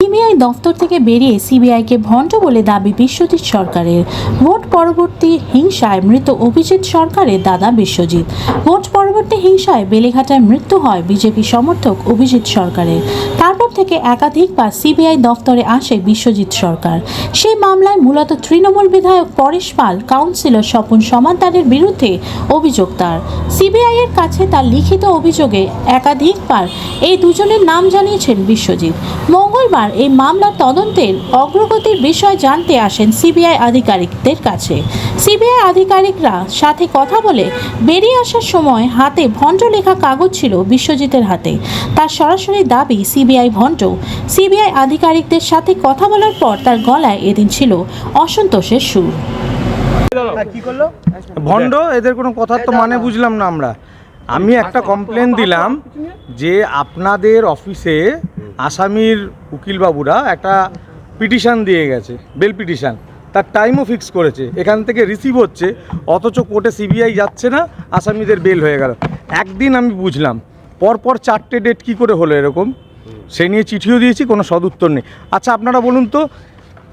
CBI দফতর থেকে বেরিয়ে সিবিআইকে ভণ্ড বলে দাবি বিশ্বজিৎ সরকারের। ভোট পরবর্তী হিংসায় মৃত অভিজিৎ সরকারের দাদা বিশ্বজিৎ। ভোট পরবর্তী হিংসায় বেলেঘাটায় মৃত্যু হয় বিজেপি সমর্থক অভিজিৎ সরকারের। তারপর থেকে একাধিকবার সিবিআই দফতরে আসে বিশ্বজিৎ সরকার। সেই মামলায় মূলত তৃণমূল বিধায়ক পরেশ পাল, কাউন্সিলর স্বপন সমাদ্দারের বিরুদ্ধে অভিযোগ তার। সিবিআই এর কাছে তার লিখিত অভিযোগে একাধিকবার এই দুজনের নাম জানিয়েছেন বিশ্বজিৎ। মঙ্গলবার এই মামলার তদন্তের অগ্রগতির বিষয় জানতে আসেন সিবিআই আধিকারিকদের কাছে। সিবিআই আধিকারিকরা সাথে কথা বলে বেরিয়ে আসার সময় হাতে ভণ্ড লেখা কাগজ ছিল বিশ্বজিতের হাতে। তার সরাসরি দাবি সিবিআই ভণ্ড। সিবিআই আধিকারিকদের সাথে কথা বলার পর তার গলায় এদিন ছিল অসন্তোষের সুর। কি করলো ভণ্ড? এদের কোনো কথার তো মানে বুঝলাম না আমরা। আমি একটা কমপ্লেন দিলাম যে আপনাদের অফিসে আসামির উকিলবাবুরা একটা পিটিশন দিয়ে গেছে, বেল পিটিশন, তার টাইমও ফিক্স করেছে, এখান থেকে রিসিভ হচ্ছে, অথচ কোর্টে সিবিআই যাচ্ছে না, আসামিদের বেল হয়ে গেল। একদিন আমি বুঝলাম, পরপর 4টে ডেট কি করে হলো এরকম? সে নিয়ে চিঠিও দিয়েছি, কোনো সদুত্তর নেই। আচ্ছা আপনারা বলুন তো,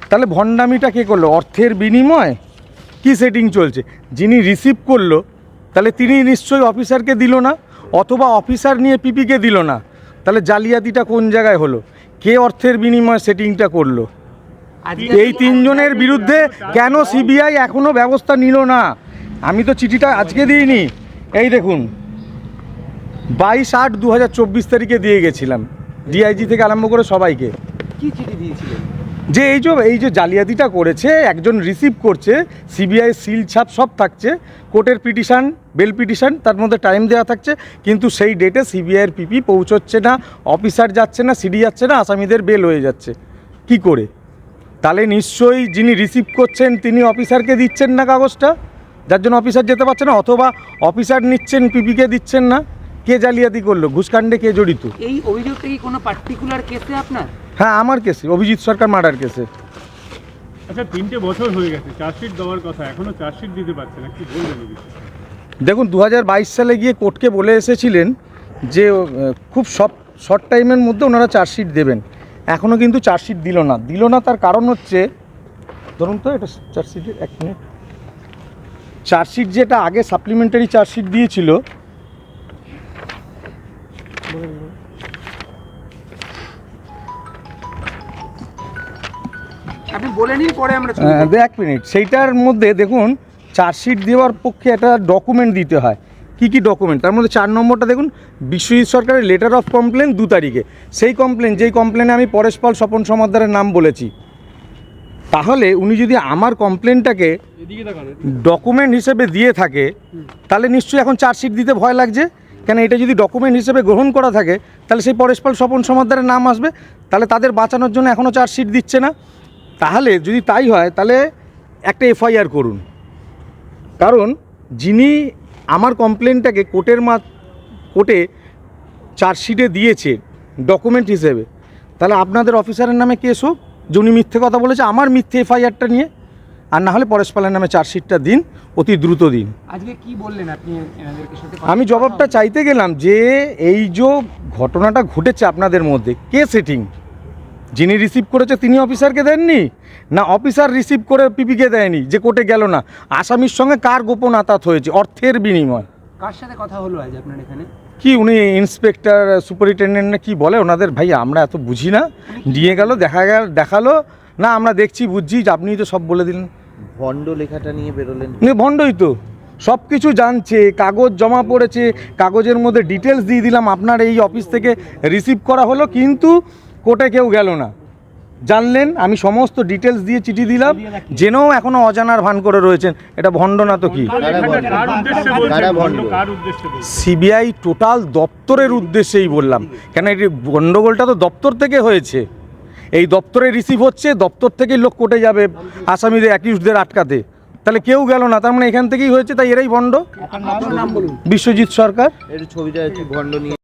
তাহলে ভণ্ডামিটা কে করলো? অর্থের বিনিময় কি সেটিং চলছে? যিনি রিসিভ করলো তাহলে তিনি নিশ্চয়ই অফিসারকে দিল না, অথবা অফিসার নিয়ে পিপিকে দিল না। তাহলে জালিয়াতিটা কোন জায়গায় হলো? কে অর্থের বিনিময় সেটিংটা করলো? এই তিনজনের বিরুদ্ধে কেন সিবিআই এখনও ব্যবস্থা নিল না? আমি তো চিঠিটা আজকে দিইনি, এই দেখুন 22/8/2024 তারিখে দিয়ে গেছিলাম, ডিআইজি থেকে আরম্ভ করে সবাইকে। কি চিঠি দিয়েছিলেন? যে এই যে জালিয়াতিটা করেছে, একজন রিসিভ করছে, সিবিআই সিল ছাপ সব থাকছে, কোর্টের পিটিশন, বেল পিটিশন, তার মধ্যে টাইম দেওয়া থাকছে, কিন্তু সেই ডেটে সিবিআইয়ের পিপি পৌঁছচ্ছে না, অফিসার যাচ্ছে না, সিডি যাচ্ছে না, আসামিদের বেল হয়ে যাচ্ছে। কি করে? তাহলে নিশ্চয়ই যিনি রিসিভ করছেন তিনি অফিসারকে দিচ্ছেন না কাগজটা, যার জন্য অফিসার যেতে পারছে না, অথবা অফিসার নিচ্ছেন পিপিকে দিচ্ছেন না। কে জালিয়াতি করলো? ঘুষকাণ্ডে কে জড়িত? এই অভিযোগটা কি কোনো পার্টিকুলার কেসে আপনার? হ্যাঁ, আমার কেসে, অভিজিৎ সরকার মার্ডার কেসে। আচ্ছা 3টে বছর হয়ে গেছে, চার্জশিট দেওয়ার কথা, এখনো চার্জশিট দিতে পারছে না, কি বলবেন এই বিষয়ে? দেখুন 2022 সালে গিয়ে কোর্টকে বলে এসেছিলেন যে খুব শর্ট টাইমের মধ্যে ওনারা চার্জশিট দেবেন। এখনও কিন্তু চার্জশিট দিল না। তার কারণ হচ্ছে, ধরুন তো এটা চার্জশিটের 1 মিনিট, চার্জশিট যেটা আগে সাপ্লিমেন্টারি চার্জশিট দিয়েছিল, আপনি বলে নিন, পরে আমরা 1 মিনিট, সেইটার মধ্যে দেখুন চার্জশিট দেওয়ার পক্ষে একটা ডকুমেন্ট দিতে হয়। কি কি ডকুমেন্ট? তার মধ্যে 4 নম্বরটা দেখুন, বিশ্বজিৎ সরকারের লেটার অফ কমপ্লেন 2 তারিখে। যেই কমপ্লেনে আমি পরেশ পাল, স্বপন সমাদ্দারের নাম বলেছি, তাহলে উনি যদি আমার কমপ্লেনটাকে ডকুমেন্ট হিসেবে দিয়ে থাকে, তাহলে নিশ্চয়ই এখন চার্জশিট দিতে ভয় লাগছে। কেন? এটা যদি ডকুমেন্ট হিসেবে গ্রহণ করা থাকে, তাহলে সেই পরেশ পাল, স্বপন সমাদ্দারের নাম আসবে, তাহলে তাদের বাঁচানোর জন্য এখনও চার্জশিট দিচ্ছে না। তাহলে যদি তাই হয়, তাহলে একটা এফআইআর করুন। কারণ যিনি আমার কমপ্লেনটাকে কোর্টে চার্জশিটে দিয়েছে ডকুমেন্ট হিসেবে, তাহলে আপনাদের অফিসারের নামে কেস হোক, যে উনি মিথ্যে কথা বলেছে, আমার মিথ্যে এফআইআরটা নিয়ে, আর না হলে পরেশ পালের নামে চার্জশিটটা দিন, অতি দ্রুত দিন। আজকে কি বললেন আপনি এনাদেরকে সাথে? আমি জবাবটা চাইতে গেলাম যে এই যে ঘটনাটা ঘটেছে আপনাদের মধ্যে, কে সেটিং? যিনি রিসিভ করেছে তিনি অফিসারকে দেননি, না অফিসার রিসিভ করে পিপিকে দেয়নি, যে কোর্টে গেল না? আসামির সঙ্গে কার গোপন আতাত হয়েছে অর্থের বিনিময়? কার সাথে কথা হলো আজ আপনার এখানে? কি উনি ইন্সপেক্টর, সুপারিনটেন্ডেন্ট না কি বলে ওনাদের, ভাই আমরা এত বুঝি না, দিয়ে গেল, দেখালো না, আমরা দেখছি বুঝছি, আপনিই তো সব বলে দিলেন। ভণ্ড লেখাটা নিয়ে বেরোলেন? ভণ্ডই তো, সব কিছু জানছে, কাগজ জমা পড়েছে, কাগজের মধ্যে ডিটেলস দিয়ে দিলাম, আপনার এই অফিস থেকে রিসিভ করা হলো, কিন্তু কোর্টে কেউ গেল না। জানলেন, আমি সমস্ত ডিটেলস দিয়ে চিঠি দিলাম, জেনেও এখনও অজানার ভান করে রয়েছেন। এটা ভণ্ড না তো কি? সিবিআই টোটাল দপ্তরের উদ্দেশ্যেই বললাম, কেন এই গণ্ডগোলটা তো দপ্তর থেকে হয়েছে। এই দপ্তরে রিসিভ হচ্ছে, দপ্তর থেকেই লোক কোর্টে যাবে আসামিদের, অ্যাকিউজদের আটকাতে, তাহলে কেউ গেল না, তার মানে এখান থেকেই হয়েছে, তাই এরাই ভণ্ড। নাম বলুন। বিশ্বজিৎ সরকার। এর ছবিটা একটু ভণ্ড নিয়ে